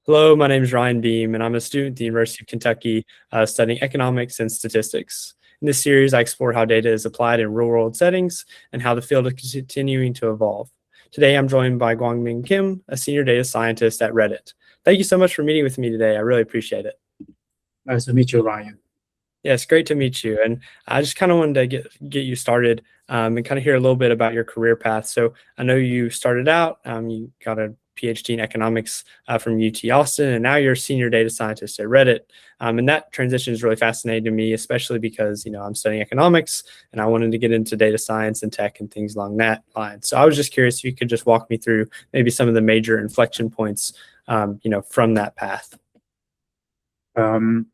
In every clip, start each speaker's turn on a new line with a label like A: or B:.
A: Hello, my name is Ryan Beam, and I'm a student at the University of Kentucky studying economics and statistics. In this series, I explore how data is applied in real-world settings and how the field is continuing to evolve. Today, I'm joined by Gwangmin Kim, a senior data scientist at Reddit. Thank you so much for meeting with me today. I really appreciate it.
B: Nice to meet you, Ryan.
A: Yeah, it's great to meet you. And I just kind of wanted to get you started and kind of hear a little bit about your career path. So I know you started out, you got a PhD in economics from UT Austin, and now you're a senior data scientist at Reddit. And that transition is really fascinating to me, especially because, I'm studying economics and I wanted to get into data science and tech and things along that line. So I was just curious if you could just walk me through maybe some of the major inflection points, from that path.
B: Um,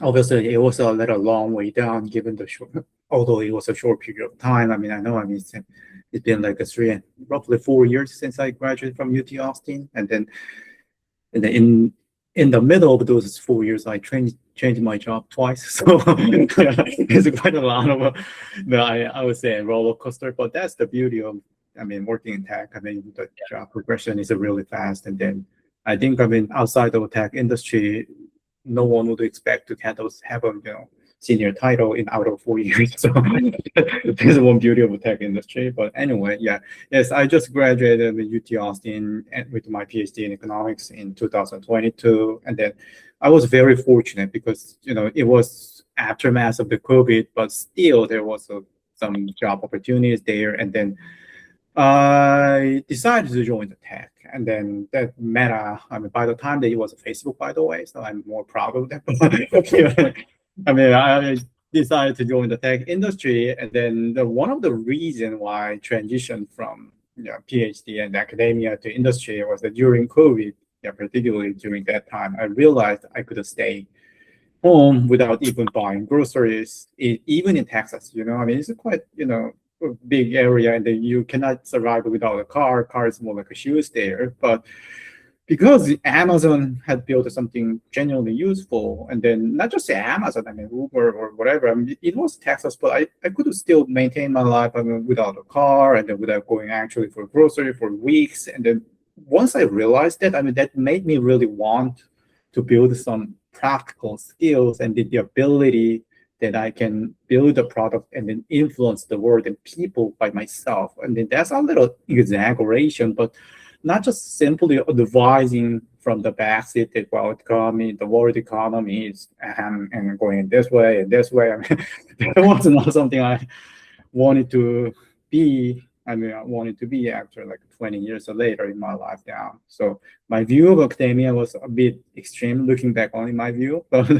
B: Obviously, it was a little long way down given the short, although it was a short period of time. It's been like roughly 4 years since I graduated from UT Austin, and then in the middle of those 4 years, I changed my job twice. So it's quite a lot of, I would say, a roller coaster. But that's the beauty of, working in tech. The job progression is really fast, and then I think, outside of the tech industry, no one would expect to have a senior title in out of 4 years. So there's one beauty of the tech industry. But anyway, yes, I just graduated with UT Austin with my PhD in economics in 2022, and then I was very fortunate because it was aftermath of the COVID, but still there was some job opportunities there, and then I decided to join the tech, and then that Meta. By the time that it was Facebook, by the way, so I'm more proud of that. I decided to join the tech industry, and then one of the reasons why I transitioned from PhD and academia to industry was that during COVID, particularly during that time, I realized I could stay home without even buying groceries, even in Texas. It's quite a big area, and then you cannot survive without a car. Car is more like a shoes there, but because Amazon had built something genuinely useful, and then not just Amazon, Uber or whatever. It was Texas, but I could still maintain my life without a car, and then without going actually for grocery for weeks. And then once I realized that, that made me really want to build some practical skills and the ability that I can build a product and then influence the world and people by myself. And then that's a little exaggeration, but not just simply advising from the backseat that, well, the world economy is and going this way and this way. That was not something I wanted to be. I wanted to be after like 20 years later in my life now. So my view of academia was a bit extreme looking back on in my view, but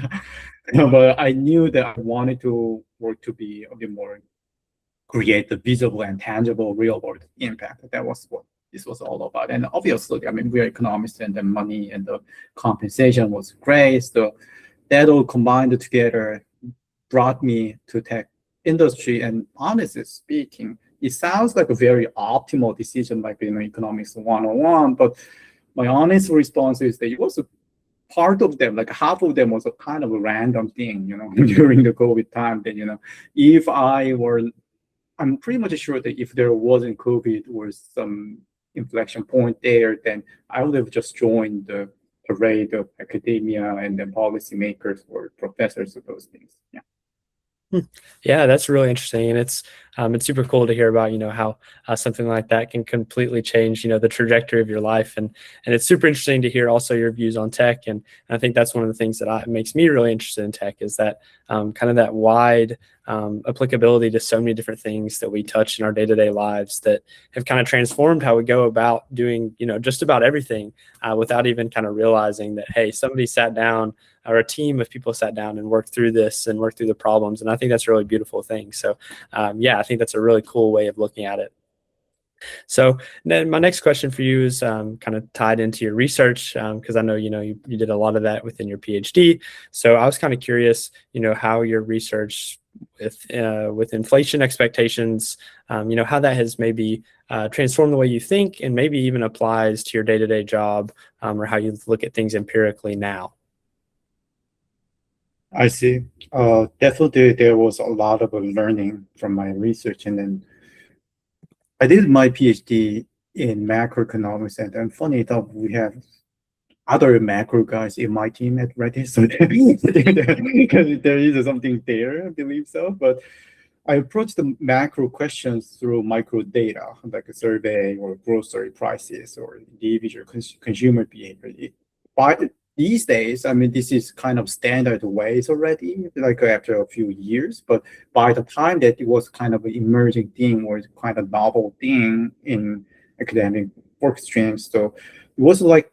B: but I knew that I wanted to work to be a bit more create the visible and tangible real world impact. That was what this was all about. And obviously, we are economists, and the money and the compensation was great. So that all combined together brought me to tech industry. And honestly speaking, it sounds like a very optimal decision, like economics 101. But my honest response is that it was a part of them, like half of them was a kind of a random thing, during the COVID time. That if I'm pretty much sure that if there wasn't COVID or some inflection point there, then I would have just joined the parade of academia and then policymakers or professors of those things. Yeah.
A: Yeah, that's really interesting, and it's super cool to hear about how something like that can completely change the trajectory of your life, and it's super interesting to hear also your views on tech, and I think that's one of the things that makes me really interested in tech is that kind of that wide applicability to so many different things that we touch in our day-to-day lives that have kind of transformed how we go about doing just about everything without even kind of realizing that, hey, somebody sat down or a team of people sat down and worked through this and worked through the problems. And I think that's a really beautiful thing. So I think that's a really cool way of looking at it. So then my next question for you is kind of tied into your research because I know, you did a lot of that within your PhD. So I was kind of curious, how your research with inflation expectations, how that has maybe transformed the way you think and maybe even applies to your day-to-day job or how you look at things empirically now.
B: I see. Definitely, there was a lot of learning from my research, and then I did my PhD in macroeconomics, and funny enough, we have other macro guys in my team at Reddit. So because there is something there, I believe so. But I approach the macro questions through micro data, like a survey or grocery prices or individual consumer behavior. By these days, I mean, this is kind of standard ways already, like after a few years. But by the time that it was kind of an emerging thing or kind of novel thing in academic work streams, so it was like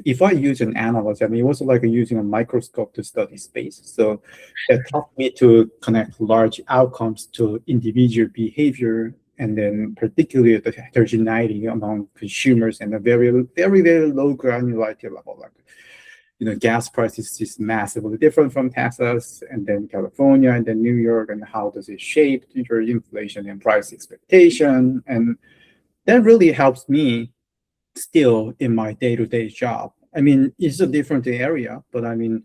B: if I use an analogy, I mean, it was like using a microscope to study space. So that taught me to connect large outcomes to individual behavior, and then particularly the heterogeneity among consumers and a very, very, very low granularity level. Like, gas prices is massively different from Texas, and then California, and then New York, and how does it shape your inflation and price expectation? And that really helps me still in my day-to-day job. I mean, it's a different area, but I mean,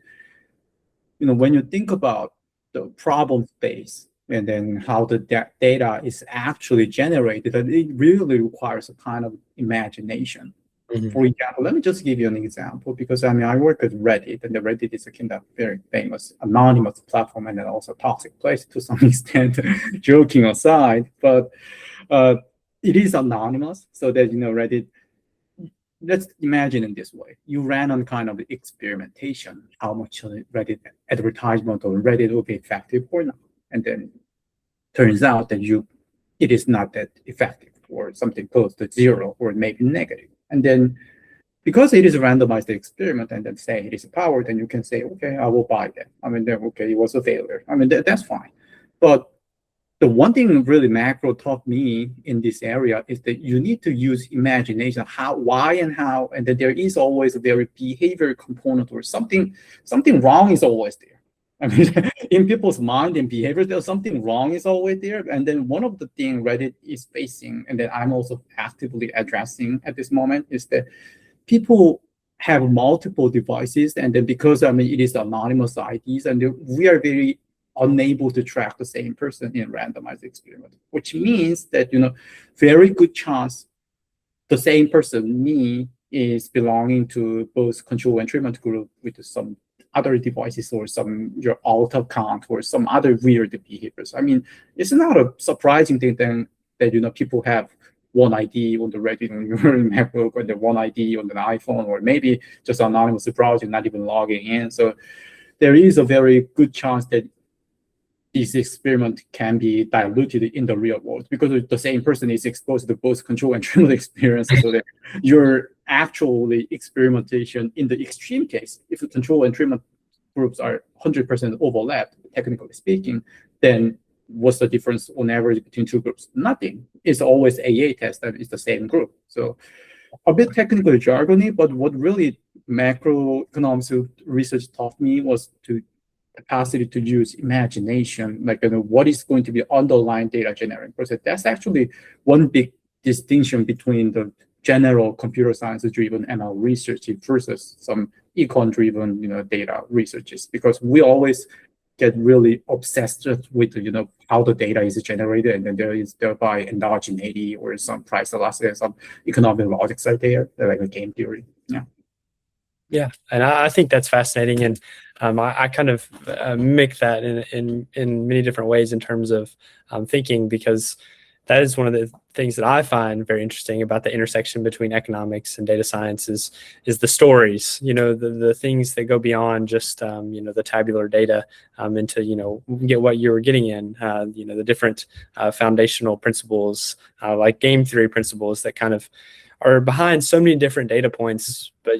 B: when you think about the problem space and then how the data is actually generated, it really requires a kind of imagination.
A: Mm-hmm.
B: For example, let me just give you an example, because I mean, I work at Reddit, and the Reddit is a kind of very famous anonymous platform, and then also toxic place to some extent, joking aside, but it is anonymous, so that, Reddit, let's imagine in this way. You ran on kind of experimentation, how much Reddit advertisement on Reddit will be effective or not. And then turns out that it is not that effective, or something close to zero, or maybe negative. And then because it is a randomized experiment, and then say it is a power, then you can say, okay, I will buy that. I mean, then, okay, it was a failure. I mean, that's fine. But the one thing really macro taught me in this area is that you need to use imagination, why and how, and that there is always a very behavior component, or something wrong is always there. I mean, in people's mind and behavior, there's something wrong is always there. And then one of the things Reddit is facing, and that I'm also actively addressing at this moment, is that people have multiple devices, and then because, I mean, it is anonymous IDs, and we are very unable to track the same person in randomized experiment, which means that, very good chance the same person, me, is belonging to both control and treatment group with some other devices, or your alt account, or some other weird behaviors. I mean, it's not a surprising thing then that, people have one ID on the Reddit on your MacBook, or the one ID on an iPhone, or maybe just anonymous browsing, not even logging in. So there is a very good chance that this experiment can be diluted in the real world, because the same person is exposed to both control and treatment experiences. So that your actually experimentation in the extreme case, if the control and treatment groups are 100% overlapped, technically speaking, then what's the difference on average between two groups? Nothing. It's always AA test that is the same group. So a bit technically jargony, but what really macroeconomics research taught me was to capacity to use imagination, like, what is going to be underlying data generating process. That's actually one big distinction between the general computer science driven ML research versus some econ driven, data researches, because we always get really obsessed with, how the data is generated, and then there is thereby endogeneity or some price elasticity, some economic logics are there, like a game theory.
A: Yeah, and I think that's fascinating, and I kind of mimic that in many different ways in terms of thinking, because that is one of the things that I find very interesting about the intersection between economics and data science is the stories, the things that go beyond just the tabular data into get what you were getting in, the different foundational principles like game theory principles that kind of are behind so many different data points, but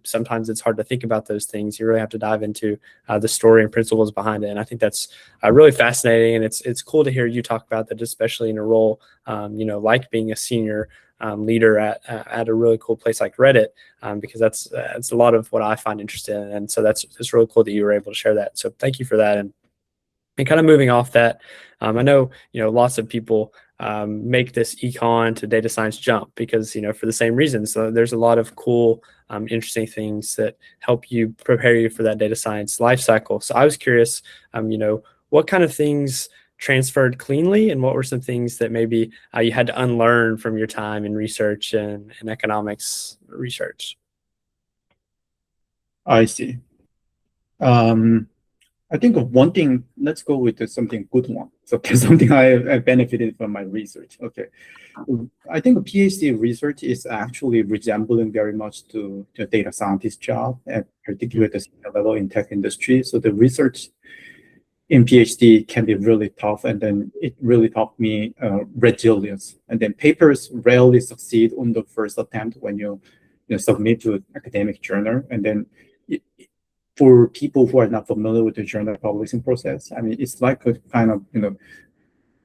A: sometimes it's hard to think about those things. You really have to dive into the story and principles behind it, and I think that's really fascinating. And it's cool to hear you talk about that, especially in a role like being a senior leader at a really cool place like Reddit, because that's a lot of what I find interesting, and so it's really cool that you were able to share that. So thank you for that. And kind of moving off that, I know lots of people make this econ to data science jump because for the same reasons. So there's a lot of cool, interesting things that help you prepare you for that data science life cycle. So I was curious, what kind of things transferred cleanly, and what were some things that maybe you had to unlearn from your time in research and economics research?
B: I see. Um, I think of one thing, let's go with something good one. So something I benefited from my research. Okay. I think a PhD research is actually resembling very much to the data scientist job, and particularly at the senior level in tech industry. So the research in PhD can be really tough, and then it really taught me resilience. And then papers rarely succeed on the first attempt when you submit to an academic journal, and then it, for people who are not familiar with the journal publishing process, I mean, it's like a kind of,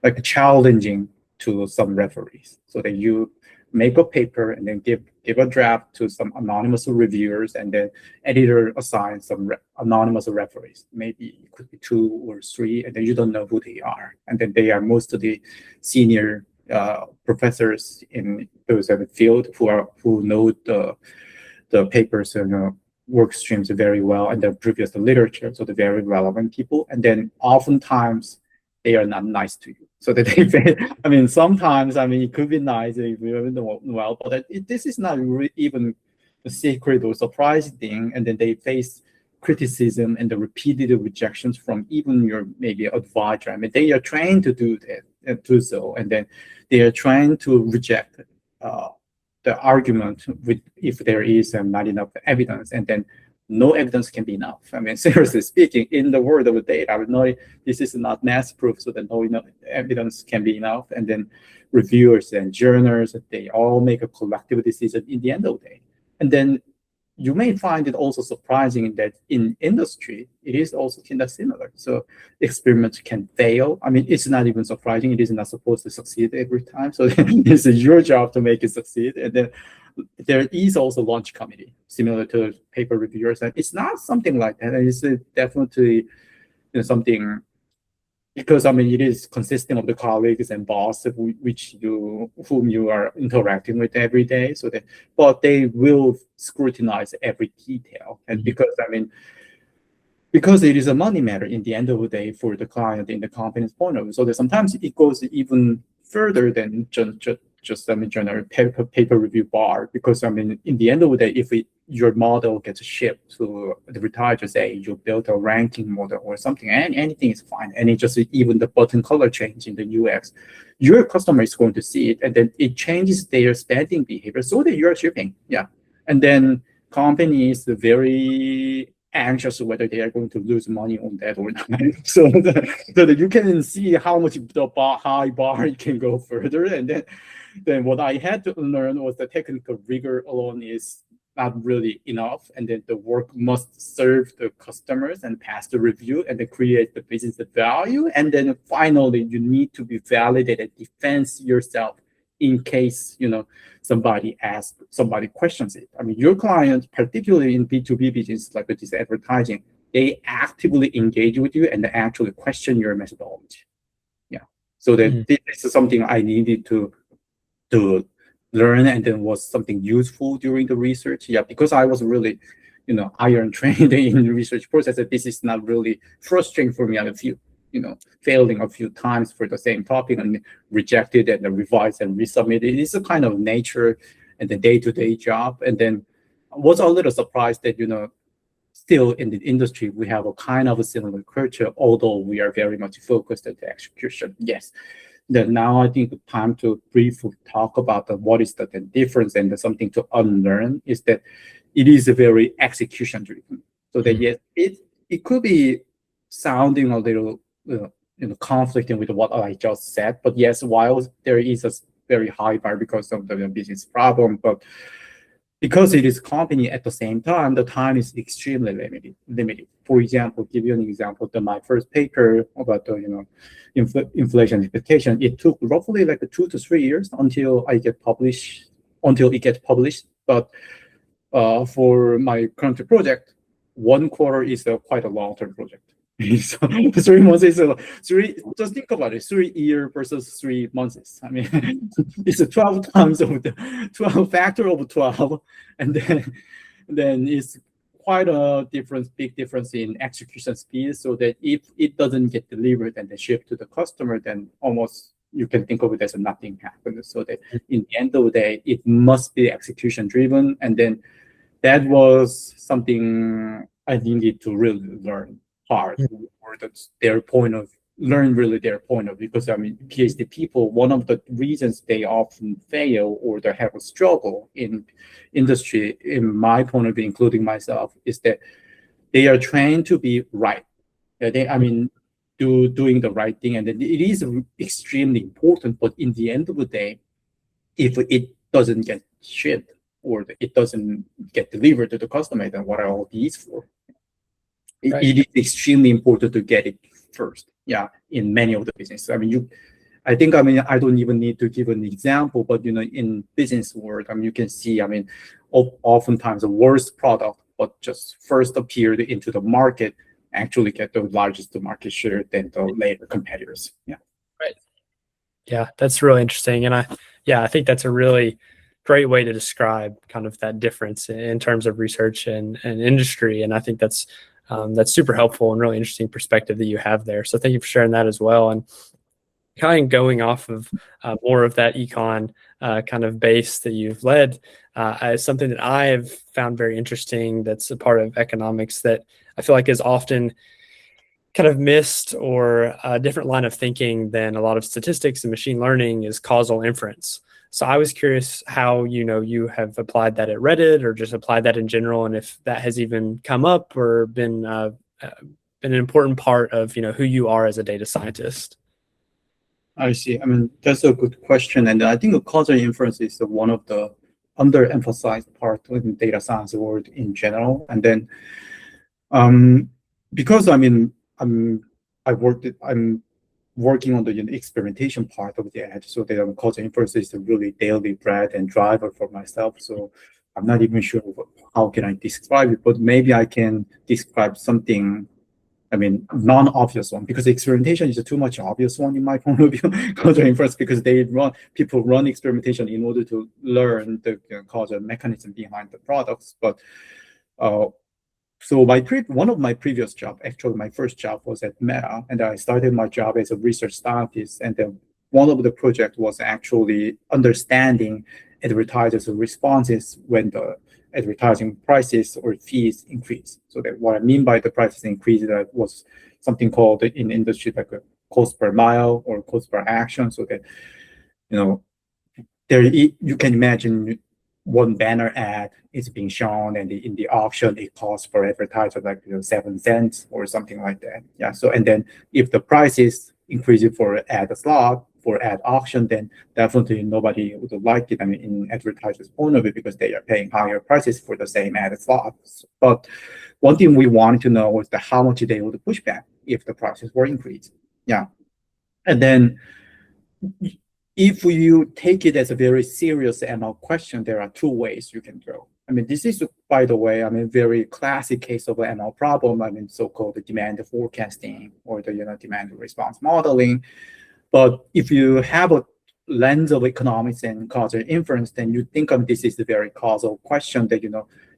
B: like challenging to some referees, so that you make a paper and then give a draft to some anonymous reviewers, and then editor assigns some anonymous referees. Maybe it could be 2 or 3, and then you don't know who they are, and then they are most of the senior professors in those field who know the papers and work streams very well and the previous literature, so the very relevant people. And then oftentimes they are not nice to you. So that I mean, sometimes, I mean, it could be nice if you know well, but this is not really even a secret or surprising thing. And then they face criticism and the repeated rejections from even your maybe advisor. I mean, they are trained to do that and do so, and then they are trying to reject the argument with if there is not enough evidence, and then no evidence can be enough. I mean, seriously speaking, in the world of the data, I would know this is not mass proof, so that no evidence can be enough. And then reviewers and journals, they all make a collective decision in the end of the day. And then you may find it also surprising that in industry, it is also kind of similar. So experiments can fail. I mean, it's not even surprising. It is not supposed to succeed every time. So it's your job to make it succeed. And then there is also launch committee, similar to paper reviewers. And it's not something like that. It's definitely something, because I mean, it is consisting of the colleagues and boss whom you are interacting with every day. So that, but they will scrutinize every detail, and because I mean, because it is a money matter in the end of the day for the client in the company's point of view. So that sometimes it goes even further than just I mean, general paper review bar, because I mean, in the end of the day, if your model gets shipped to the retailer, say you built a ranking model or something, and anything is fine, and it just even the button color change in the UX, your customer is going to see it, and then it changes their spending behavior, so that you're shipping, yeah, and then companies very anxious whether they are going to lose money on that or not. So that you can see how much the high bar you can go further. And then what I had to learn was the technical rigor alone is not really enough. And then the work must serve the customers and pass the review and then create the business value. And then finally, you need to be validated, defense yourself in case somebody questions it. I mean, your clients, particularly in B2B business like this advertising, they actively engage with you and they actually question your methodology. Yeah. So that this is something I needed to learn, and then was something useful during the research. Yeah, because I was really, iron trained in the research process. That this is not really frustrating for me. I feel failing a few times for the same topic and rejected and revised and resubmitted. It's a kind of nature and the day-to-day job. And then I was a little surprised that, still in the industry, we have a kind of a similar culture, although we are very much focused on the execution. Yes. Then now I think the time to briefly talk about what is the difference and something to unlearn is that it is a very execution driven. So that yes, it could be sounding a little conflicting with what I just said. But yes, while there is a very high bar because of the business problem, but because it is company at the same time, the time is extremely limited. For example, give you an example, my first paper about the inflation expectation, it took roughly like 2 to 3 years until it gets published. But for my current project, 1 quarter is quite a long-term project. So 3 months is three. Just think about it: 3 years versus 3 months. I mean, it's a 12 times of the 12 factor of 12, and then it's quite a big difference in execution speed. So that if it doesn't get delivered and then shipped to the customer, then almost you can think of it as nothing happened. So that in the end of the day, it must be execution driven, and then that was something I needed to really learn hard, or that's their point of learn really their point of, because I mean PhD people, one of the reasons they often fail or they have a struggle in industry, in my point of view, including myself, is that they are trained to be right. They, I mean, doing the right thing, and then it is extremely important. But in the end of the day, if it doesn't get shipped or it doesn't get delivered to the customer, then what are all these for?
A: Right.
B: It is extremely important to get it first. Yeah, in many of the businesses. I mean, I think, I mean, I don't even need to give an example, but you know, in business world, I mean, you can see, I mean, oftentimes the worst product, but just first appeared into the market, actually get the largest market share than the later competitors. Yeah.
A: Right. Yeah, that's really interesting. And I think that's a really great way to describe kind of that difference in terms of research and industry. And I think that's super helpful and really interesting perspective that you have there. So thank you for sharing that as well. And kind of going off of more of that econ kind of base that you've led, is something that I have found very interesting. That's a part of economics that I feel like is often kind of missed, or a different line of thinking than a lot of statistics and machine learning, is causal inference. So I was curious how, you have applied that at Reddit, or just applied that in general, and if that has even come up or been an important part of, who you are as a data scientist.
B: I see. I mean, that's a good question. And I think the causal inference is one of the underemphasized part in data science world in general. And then because I mean, I'm working on the experimentation part of the edge, so the causal inference is a really daily bread and driver for myself. So I'm not even sure how can I describe it, but maybe I can describe something, I mean, non-obvious one, because experimentation is a too much obvious one in my point of view. Causal inference, because people run experimentation in order to learn the causal mechanism behind the products. But so one of my previous job, actually my first job, was at Meta, and I started my job as a research scientist. And then one of the projects was actually understanding advertisers' responses when the advertising prices or fees increase. So that what I mean by the prices increase, that was something called in industry like a cost per mile or cost per action. So that, you can imagine one banner ad is being shown, and in the auction it costs per advertiser like 7 cents or something like that. Yeah. So, and then if the price is increasing for ad slot, for ad auction, then definitely nobody would like it. I mean, in advertisers' point of view, because they are paying higher prices for the same ad slots. But one thing we wanted to know was how much they would push back if the prices were increased. Yeah. And then if you take it as a very serious ML question, there are two ways you can go. I mean, this is, by the way, I mean, very classic case of an ML problem. I mean, so-called demand forecasting or the demand response modeling. But if you have a lens of economics and causal inference, then you think of this is a very causal question that,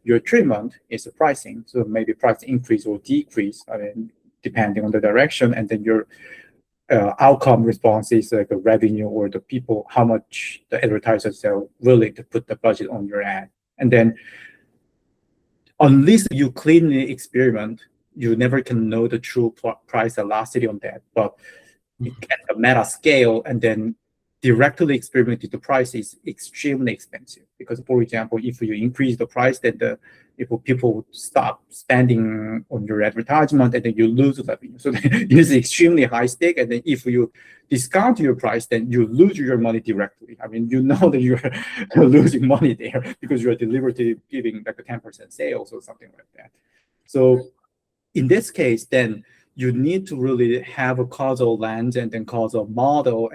B: your treatment is the pricing. So maybe price increase or decrease, I mean, depending on the direction, and then your outcome response is like a revenue or the people, how much the advertisers are willing to put the budget on your ad. And then unless you cleanly experiment, you never can know the true price elasticity on that. But at the meta scale, and then directly experimented, the price is extremely expensive. Because, for example, if you increase the price, then if people stop spending on your advertisement, and then you lose revenue. So it is extremely high stake. And then if you discount your price, then you lose your money directly. I mean, you know that you're losing money there because you're deliberately giving like a 10% sales or something like that. So in this case, then you need to really have a causal lens and then causal model,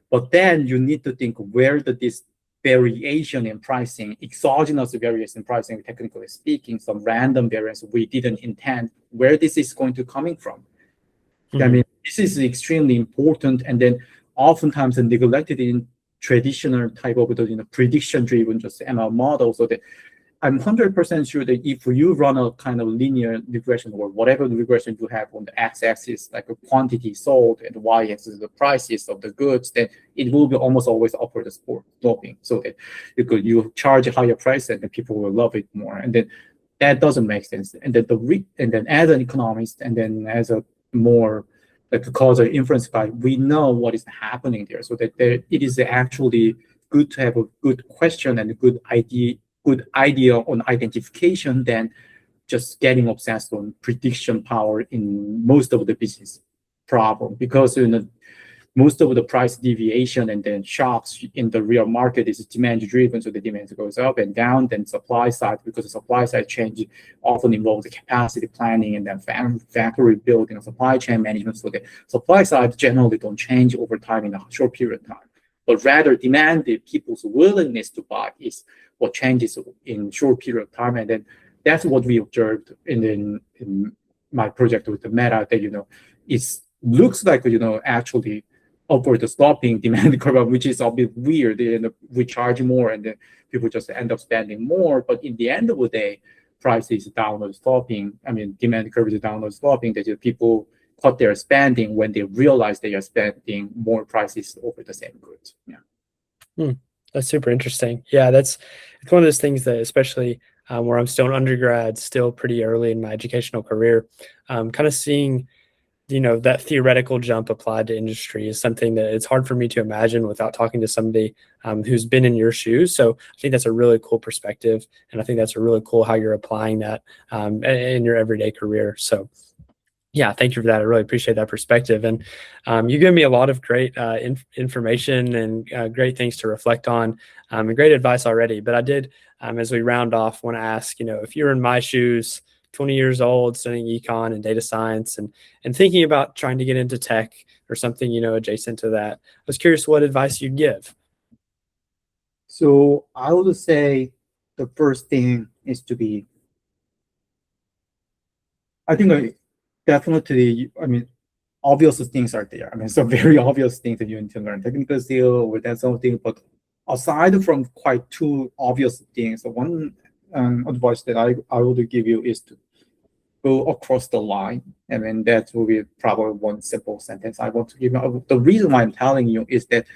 B: but then you need to think, where did this variation in pricing, exogenous variation in pricing, technically speaking, some random variance we didn't intend, where this is going to coming from. I mean, this is extremely important, and then oftentimes neglected in traditional type of prediction-driven just ML model. So that I'm 100% sure that if you run a kind of linear regression or whatever regression you have on the x-axis, like a quantity sold, and the y-axis the prices of the goods, then it will be almost always upward sloping. So that you charge a higher price and the people will love it more. And then that doesn't make sense. And then as an economist, and then as a more like a causal inference guy, we know what is happening there. So that it is actually good to have a good question and a good idea on identification than just getting obsessed on prediction power in most of the business problem. Because most of the price deviation and then shocks in the real market is demand driven, so the demand goes up and down. Then supply side, because the supply side change often involves capacity planning and then factory building, supply chain management. So the supply side generally don't change over time in a short period of time, but rather demand, the people's willingness to buy is what changes in short period of time. And then that's what we observed in my project with the Meta, that it looks like actually upward sloping demand curve, which is a bit weird. We charge more and then people just end up spending more. But in the end of the day, price is downward sloping. I mean, demand curve is downward sloping, that people cut their spending when they realize they are spending more prices over the same goods. Yeah.
A: That's super interesting. Yeah, it's one of those things that, especially where I'm still an undergrad, still pretty early in my educational career, kind of seeing that theoretical jump applied to industry is something that it's hard for me to imagine without talking to somebody who's been in your shoes. So I think that's a really cool perspective, and I think that's a really cool how you're applying that in your everyday career. So yeah, thank you for that. I really appreciate that perspective. And you gave me a lot of great information and great things to reflect on and great advice already. But I did, as we round off, want to ask, if you're in my shoes, 20 years old, studying econ and data science and thinking about trying to get into tech or something, adjacent to that, I was curious what advice you'd give.
B: So I would say the first thing is to be, I think definitely, obvious things are there. Some very obvious things that you need to learn, technical skill or that sort of thing. But aside from quite two obvious things, the one advice that I would give you is to go across the line. That will be probably one simple sentence I want to give you. The reason why I'm telling you is that,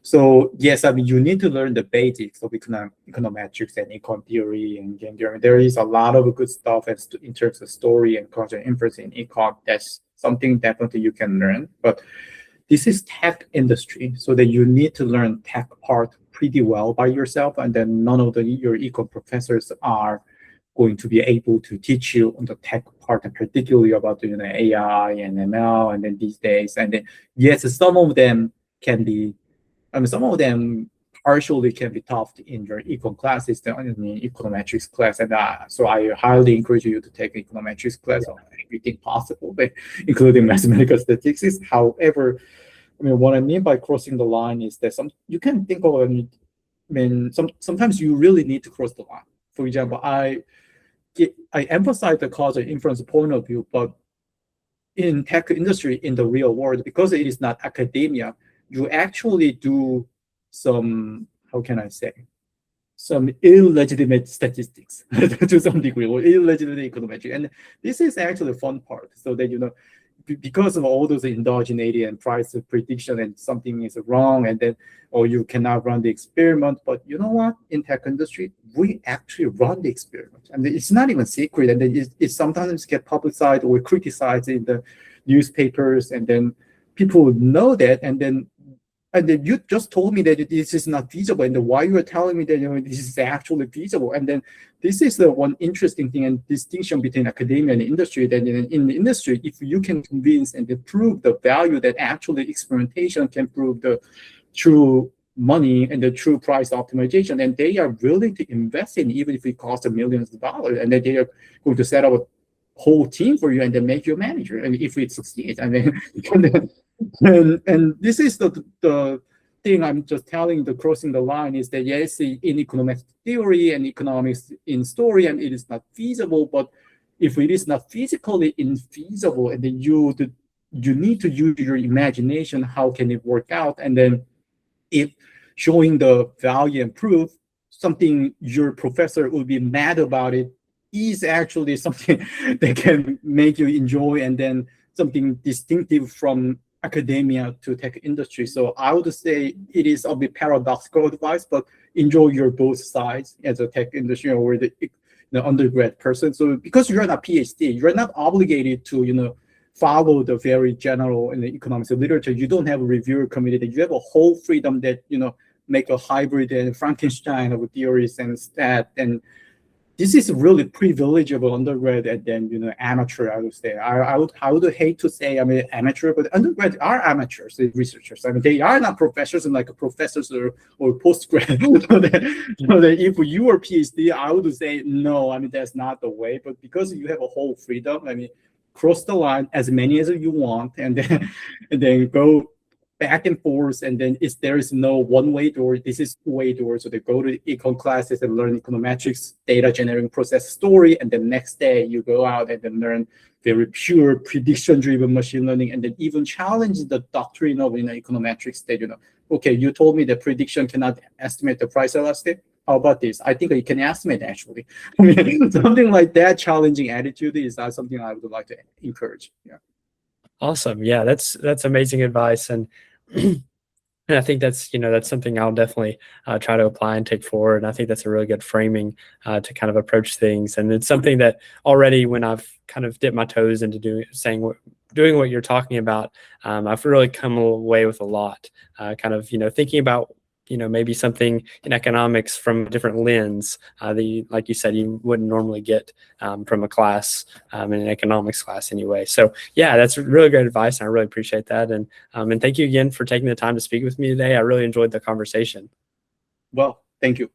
B: so yes, you need to learn the basics of econometrics and econ theory and game theory. There is a lot of good stuff in terms of story and causal inference in econ. That's something definitely you can learn. But this is tech industry, so that you need to learn tech part pretty well by yourself, and then none of your econ professors are going to be able to teach you on the tech part, and particularly about AI and ML, and then these days. And then yes, some of them can be. Some of them partially can be taught in your econ classes, in econometrics class, and so I highly encourage you to take econometrics class on everything possible, but including mathematical statistics. However, what I mean by crossing the line is that you can think of sometimes you really need to cross the line. For example, I emphasize the causal inference point of view, but in tech industry, in the real world, because it is not academia, you actually do some, how can I say, some illegitimate statistics to some degree, or illegitimate econometry. And this is actually the fun part. So that, because of all those endogeneity and price prediction, and something is wrong, and then, or you cannot run the experiment. But you know what? In tech industry, we actually run the experiment, and it's not even secret. And then it sometimes get publicized or criticized in the newspapers, and then people know that, and then you just told me that this is not feasible, and then why you are telling me that this is actually feasible. And then this is the one interesting thing and distinction between academia and industry. That in the industry, if you can convince and prove the value that actually experimentation can prove the true money and the true price optimization, and they are willing to invest in, even if it costs millions of dollars, and then they are going to set up a whole team for you and then make you a manager. And if it succeeds, and then and this is the thing I'm just telling, the crossing the line is that yes, in economic theory and economics in story, and it is not feasible. But if it is not physically infeasible, and then you need to use your imagination, how can it work out? And then if showing the value and proof, something your professor would be mad about it is actually something that can make you enjoy, and then something distinctive from academia to tech industry. So I would say it is a bit paradoxical advice, but enjoy your both sides as a tech industry or the undergrad person. So because you're not PhD, you're not obligated to follow the very general in the economics literature. You don't have a reviewer committee. You have a whole freedom that make a hybrid and Frankenstein of theories and stat. And this is really privilege of undergrad and then amateur. I would say I would hate to say I'm an amateur, but undergrads are amateurs, researchers. I mean, they are not professors and like professors or postgrad. so that if you are PhD, I would say no. I mean, that's not the way. But because you have a whole freedom, I mean, cross the line as many as you want, and then go back and forth, and then there is no one-way door. This is two-way door. So they go to econ classes and learn econometrics, data generating process story, and then next day you go out and then learn very pure prediction-driven machine learning, and then even challenge the doctrine of econometrics that okay, you told me that prediction cannot estimate the price elasticity. How about this? I think it can estimate actually. I mean, something like that challenging attitude is something I would like to encourage. Yeah.
A: Awesome. Yeah, that's amazing advice, and and I think that's that's something I'll definitely try to apply and take forward. And I think that's a really good framing to kind of approach things. And it's something that already, when I've kind of dipped my toes into doing what you're talking about, I've really come away with a lot. Kind of thinking about maybe something in economics from a different lens like you said, you wouldn't normally get from a class in an economics class anyway. So yeah, that's really great advice, and I really appreciate that. And thank you again for taking the time to speak with me today. I really enjoyed the conversation.
B: Well, thank you.